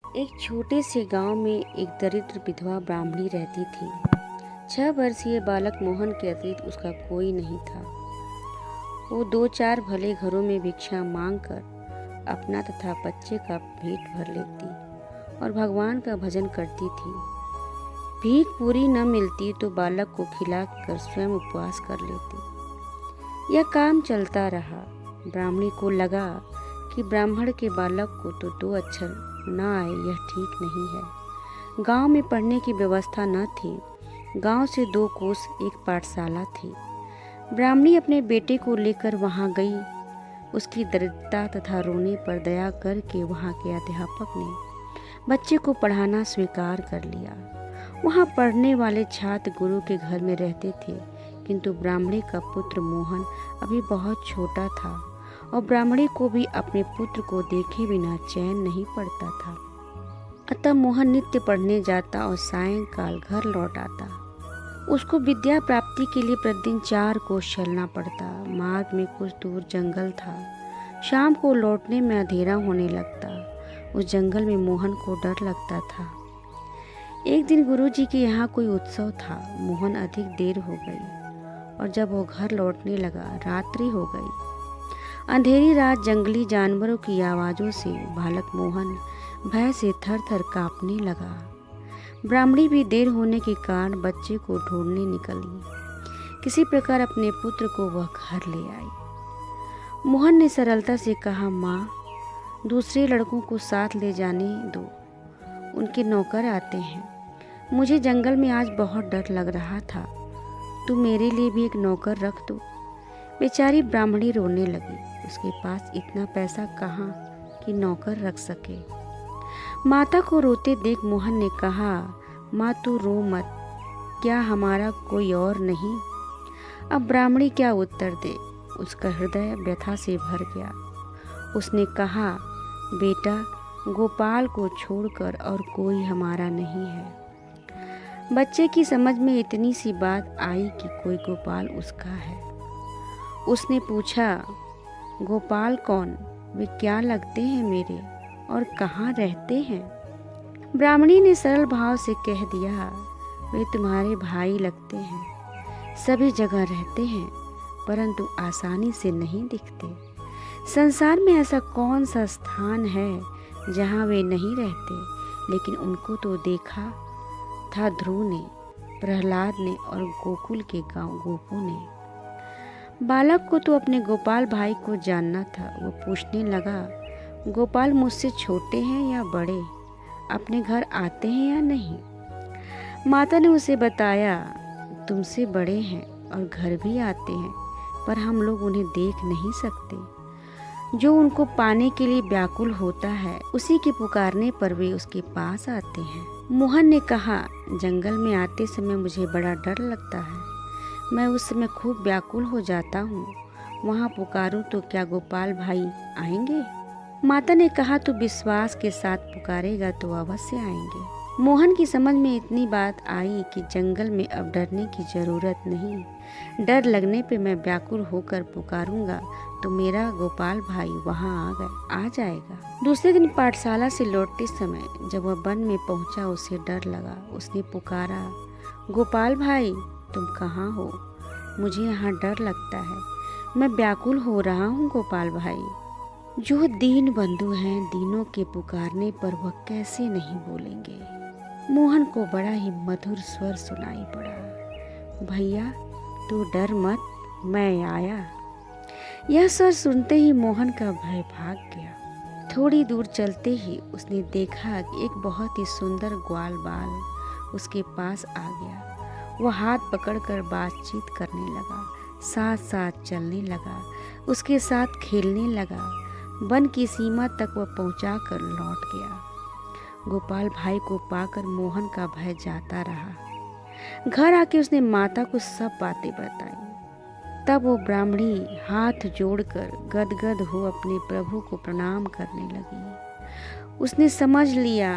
एक छोटे से गांव में एक दरिद्र विधवा ब्राह्मणी रहती थी। 6 वर्षीय बालक मोहन के अतिरिक्त उसका कोई नहीं था। वो 2-4 भले घरों में भिक्षा मांगकर अपना तथा बच्चे का पेट भर लेती और भगवान का भजन करती थी। भीख पूरी न मिलती तो बालक को खिलाकर स्वयं उपवास कर लेती। यह काम चलता रहा। ब्राह्मणी को लगा कि ब्राह्मण के बालक को तो 2 अक्षर न आए यह ठीक नहीं है। गांव में पढ़ने की व्यवस्था न थी। गांव से 2 कोस एक पाठशाला थी। ब्राह्मणी अपने बेटे को लेकर वहां गई। उसकी दरिद्रता तथा रोने पर दया करके वहां के अध्यापक ने बच्चे को पढ़ाना स्वीकार कर लिया। वहां पढ़ने वाले छात्र गुरु के घर में रहते थे, किंतु ब्राह्मणी का पुत्र मोहन अभी बहुत छोटा था और ब्राह्मणी को भी अपने पुत्र को देखे बिना चैन नहीं पड़ता था। अतः मोहन नित्य पढ़ने जाता और सायंकाल घर लौट आता। उसको विद्या प्राप्ति के लिए प्रतिदिन 4 कोस चलना पड़ता। मार्ग में कुछ दूर जंगल था। शाम को लौटने में अंधेरा होने लगता। उस जंगल में मोहन को डर लगता था। एक दिन गुरुजी के यहाँ कोई उत्सव था। मोहन अधिक देर हो गई और जब वो घर लौटने लगा रात्रि हो गई। अंधेरी रात जंगली जानवरों की आवाज़ों से बालक मोहन भय से थर-थर कांपने लगा। ब्राह्मणी भी देर होने के कारण बच्चे को ढूंढने निकली। किसी प्रकार अपने पुत्र को वह घर ले आई। मोहन ने सरलता से कहा, माँ, दूसरे लड़कों को साथ ले जाने दो, उनके नौकर आते हैं। मुझे जंगल में आज बहुत डर लग रहा था। तू मेरे लिए भी एक नौकर रख दो। बेचारी ब्राह्मणी रोने लगी। उसके पास इतना पैसा कहाँ कि नौकर रख सके। माता को रोते देख मोहन ने कहा, माँ तू रो मत, क्या हमारा कोई और नहीं? अब ब्राह्मणी क्या उत्तर दे? उसका हृदय व्यथा से भर गया। उसने कहा, बेटा, गोपाल को छोड़कर और कोई हमारा नहीं है। बच्चे की समझ में इतनी सी बात आई कि कोई गोपाल उसका है। उसने पूछा, गोपाल कौन? वे क्या लगते हैं मेरे और कहाँ रहते हैं? ब्राह्मणी ने सरल भाव से कह दिया, वे तुम्हारे भाई लगते हैं। सभी जगह रहते हैं परंतु आसानी से नहीं दिखते। संसार में ऐसा कौन सा स्थान है जहाँ वे नहीं रहते? लेकिन उनको तो देखा था ध्रुव ने, प्रहलाद ने और गोकुल के गांव गोपू ने। बालक को तो अपने गोपाल भाई को जानना था। वो पूछने लगा, गोपाल मुझसे छोटे हैं या बड़े? अपने घर आते हैं या नहीं? माता ने उसे बताया, तुमसे बड़े हैं और घर भी आते हैं, पर हम लोग उन्हें देख नहीं सकते। जो उनको पाने के लिए व्याकुल होता है, उसी के पुकारने पर वे उसके पास आते हैं। मोहन ने कहा, जंगल में आते समय मुझे बड़ा डर लगता है। मैं उस समय खूब व्याकुल हो जाता हूँ। वहाँ पुकारूं तो क्या गोपाल भाई आएंगे? माता ने कहा, तू विश्वास के साथ पुकारेगा तो अवश्य आएंगे। मोहन की समझ में इतनी बात आई कि जंगल में अब डरने की जरूरत नहीं। डर लगने पे मैं व्याकुल होकर पुकारूंगा तो मेरा गोपाल भाई वहाँ आ जाएगा। दूसरे दिन पाठशाला से लौटते समय जब वह वन में पहुँचा, उसे डर लगा। उसने पुकारा, गोपाल भाई, तुम कहाँ हो? मुझे यहाँ डर लगता है। मैं व्याकुल हो रहा हूँ गोपाल भाई। जो दीन बंधु हैं, दीनों के पुकारने पर वह कैसे नहीं बोलेंगे? मोहन को बड़ा ही मधुर स्वर सुनाई पड़ा, भैया तू डर मत, मैं आया। यह स्वर सुनते ही मोहन का भय भाग गया। थोड़ी दूर चलते ही उसने देखा कि एक बहुत ही सुंदर ग्वाल बाल उसके पास आ गया। वह हाथ पकड़कर बातचीत करने लगा, साथ साथ चलने लगा, उसके साथ खेलने लगा। वन की सीमा तक वह पहुंचाकर लौट गया। गोपाल भाई को पाकर मोहन का भय जाता रहा। घर आके उसने माता को सब बातें बताई। तब वो ब्राह्मणी हाथ जोड़कर गदगद हो अपने प्रभु को प्रणाम करने लगी। उसने समझ लिया,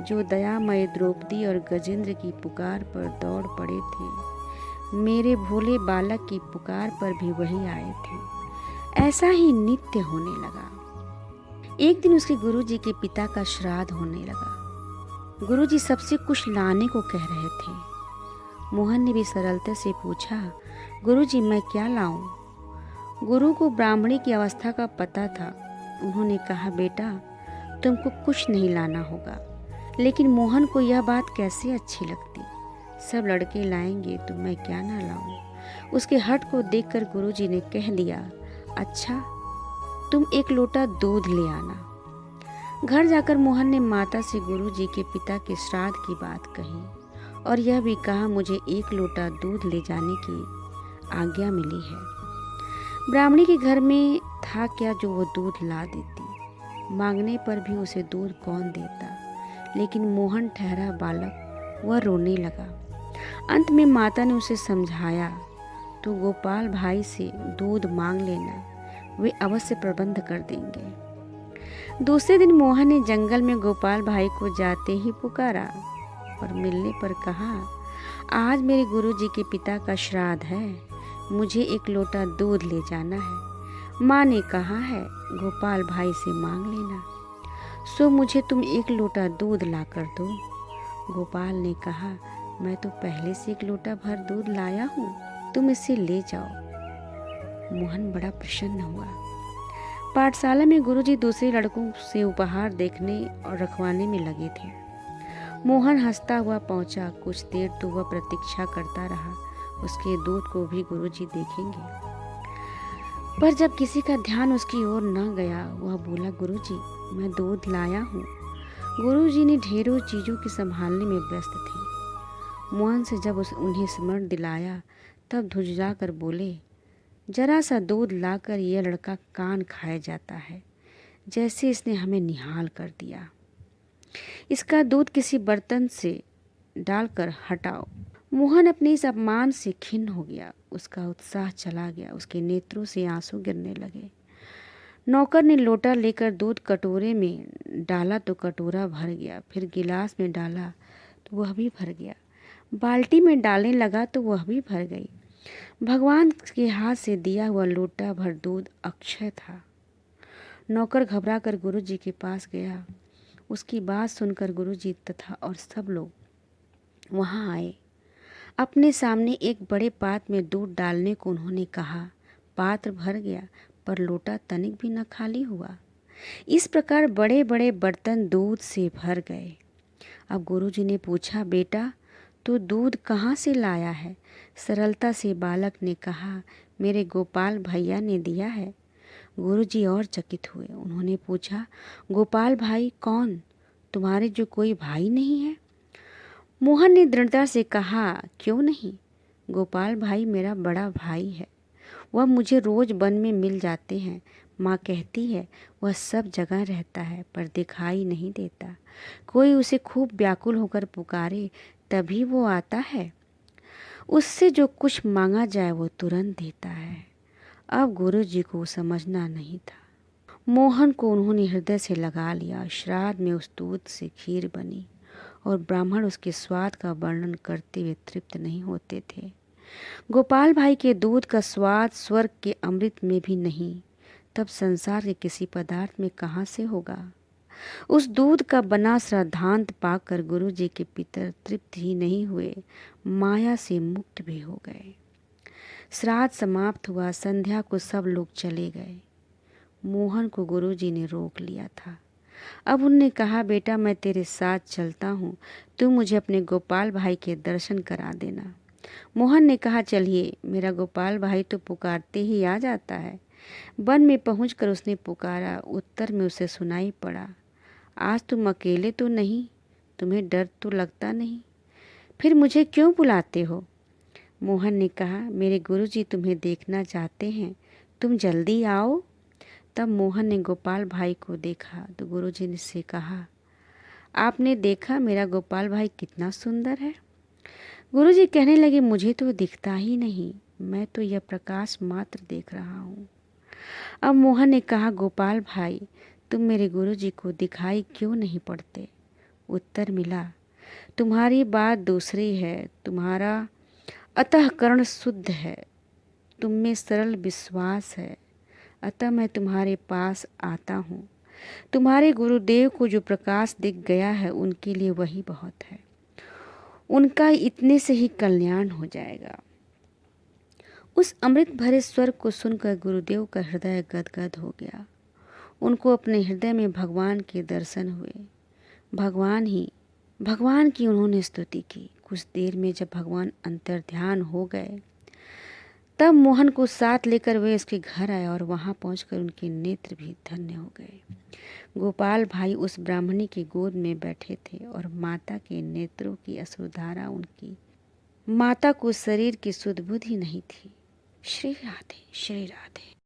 जो दयामय द्रौपदी और गजेंद्र की पुकार पर दौड़ पड़े थे, मेरे भोले बालक की पुकार पर भी वही आए थे। ऐसा ही नित्य होने लगा। एक दिन उसके गुरुजी के पिता का श्राद्ध होने लगा। गुरुजी सबसे कुछ लाने को कह रहे थे। मोहन ने भी सरलता से पूछा, गुरुजी मैं क्या लाऊं? गुरु को ब्राह्मणी की अवस्था का पता था। उन्होंने कहा, बेटा तुमको कुछ नहीं लाना होगा। लेकिन मोहन को यह बात कैसे अच्छी लगती। सब लड़के लाएंगे तो मैं क्या ना लाऊं। उसके हट को देखकर गुरुजी ने कह दिया, अच्छा तुम एक लोटा दूध ले आना। घर जाकर मोहन ने माता से गुरुजी के पिता के श्राद्ध की बात कही और यह भी कहा, मुझे एक लोटा दूध ले जाने की आज्ञा मिली है। ब्राह्मणी के घर में था क्या जो वो दूध ला देती। मांगने पर भी उसे दूध कौन देता। लेकिन मोहन ठहरा बालक, वह रोने लगा। अंत में माता ने उसे समझाया, तो गोपाल भाई से दूध मांग लेना, वे अवश्य प्रबंध कर देंगे। दूसरे दिन मोहन ने जंगल में गोपाल भाई को जाते ही पुकारा और मिलने पर कहा, आज मेरे गुरुजी के पिता का श्राद्ध है, मुझे एक लोटा दूध ले जाना है। माँ ने कहा है गोपाल भाई से मांग लेना, सो मुझे तुम एक लोटा दूध ला कर दो। गोपाल ने कहा, मैं तो पहले से एक लोटा भर दूध लाया हूँ, तुम इसे ले जाओ। मोहन बड़ा प्रसन्न हुआ। पाठशाला में गुरुजी दूसरे लड़कों से उपहार देखने और रखवाने में लगे थे। मोहन हंसता हुआ पहुंचा। कुछ देर तो वह प्रतीक्षा करता रहा, उसके दूध को भी गुरुजी देखेंगे। पर जब किसी का ध्यान उसकी ओर न गया, वह बोला, गुरुजी मैं दूध लाया हूँ। गुरुजी ने ढेरों चीज़ों की संभालने में व्यस्त थे। मोहन से जब उन्हें स्मरण दिलाया, तब धुंझला कर बोले, जरा सा दूध लाकर यह लड़का कान खाए जाता है, जैसे इसने हमें निहाल कर दिया। इसका दूध किसी बर्तन से डालकर हटाओ। मोहन अपने इस अपमान से खिन्न हो गया। उसका उत्साह चला गया, उसके नेत्रों से आंसू गिरने लगे। नौकर ने लोटा लेकर दूध कटोरे में डाला तो कटोरा भर गया, फिर गिलास में डाला तो वह भी भर गया, बाल्टी में डालने लगा तो वह भी भर गई। भगवान के हाथ से दिया हुआ लोटा भर दूध अक्षय था। नौकर घबरा कर गुरुजी के पास गया। उसकी बात सुनकर गुरुजी तथा और सब लोग वहाँ आए। अपने सामने एक बड़े पात्र में दूध डालने को उन्होंने कहा। पात्र भर गया, पर लोटा तनिक भी न खाली हुआ। इस प्रकार बड़े बड़े बर्तन दूध से भर गए। अब गुरुजी ने पूछा, बेटा तू दूध कहाँ से लाया है? सरलता से बालक ने कहा, मेरे गोपाल भैया ने दिया है। गुरुजी और चकित हुए। उन्होंने पूछा, गोपाल भाई कौन? तुम्हारे जो कोई भाई नहीं है? मोहन ने दृढ़ता से कहा, क्यों नहीं, गोपाल भाई मेरा बड़ा भाई है। वह मुझे रोज वन में मिल जाते हैं। माँ कहती है वह सब जगह रहता है, पर दिखाई नहीं देता। कोई उसे खूब व्याकुल होकर पुकारे तभी वो आता है। उससे जो कुछ मांगा जाए वो तुरंत देता है। अब गुरुजी को समझना नहीं था। मोहन को उन्होंने हृदय से लगा लिया। श्राद्ध में उस दूध से खीर बनी और ब्राह्मण उसके स्वाद का वर्णन करते हुए तृप्त नहीं होते थे। गोपाल भाई के दूध का स्वाद स्वर्ग के अमृत में भी नहीं, तब संसार के किसी पदार्थ में कहाँ से होगा। उस दूध का बना श्राद्धांत पाकर गुरुजी के पितर तृप्त ही नहीं हुए, माया से मुक्त भी हो गए। श्राद्ध समाप्त हुआ। संध्या को सब लोग चले गए। मोहन को गुरुजी ने रोक लिया था। अब उनने कहा, बेटा मैं तेरे साथ चलता हूँ, तू मुझे अपने गोपाल भाई के दर्शन करा देना। मोहन ने कहा, चलिए, मेरा गोपाल भाई तो पुकारते ही आ जाता है। वन में पहुंचकर उसने पुकारा। उत्तर में उसे सुनाई पड़ा, आज तुम अकेले तो नहीं, तुम्हें डर तो लगता नहीं, फिर मुझे क्यों बुलाते हो? मोहन ने कहा, मेरे गुरुजी तुम्हें देखना चाहते हैं, तुम जल्दी आओ। तब मोहन ने गोपाल भाई को देखा तो गुरुजी ने से कहा, आपने देखा मेरा गोपाल भाई कितना सुंदर है? गुरुजी कहने लगे, मुझे तो दिखता ही नहीं, मैं तो यह प्रकाश मात्र देख रहा हूँ। अब मोहन ने कहा, गोपाल भाई तुम मेरे गुरुजी को दिखाई क्यों नहीं पड़ते? उत्तर मिला, तुम्हारी बात दूसरी है, तुम्हारा अतःकरण शुद्ध है, तुम में सरल विश्वास है, अतः मैं तुम्हारे पास आता हूँ। तुम्हारे गुरुदेव को जो प्रकाश दिख गया है उनके लिए वही बहुत है। उनका इतने से ही कल्याण हो जाएगा। उस अमृत भरे स्वर को सुनकर गुरुदेव का हृदय गदगद हो गया। उनको अपने हृदय में भगवान के दर्शन हुए। भगवान की उन्होंने स्तुति की। कुछ देर में जब भगवान अंतर ध्यान हो गए तब मोहन को साथ लेकर वे उसके घर आए और वहां पहुंचकर उनके नेत्र भी धन्य हो गए। गोपाल भाई उस ब्राह्मणी की गोद में बैठे थे और माता के नेत्रों की अश्रुधारा उनकी माता को शरीर की सुध बुध ही नहीं थी। श्री राधे, श्री राधे।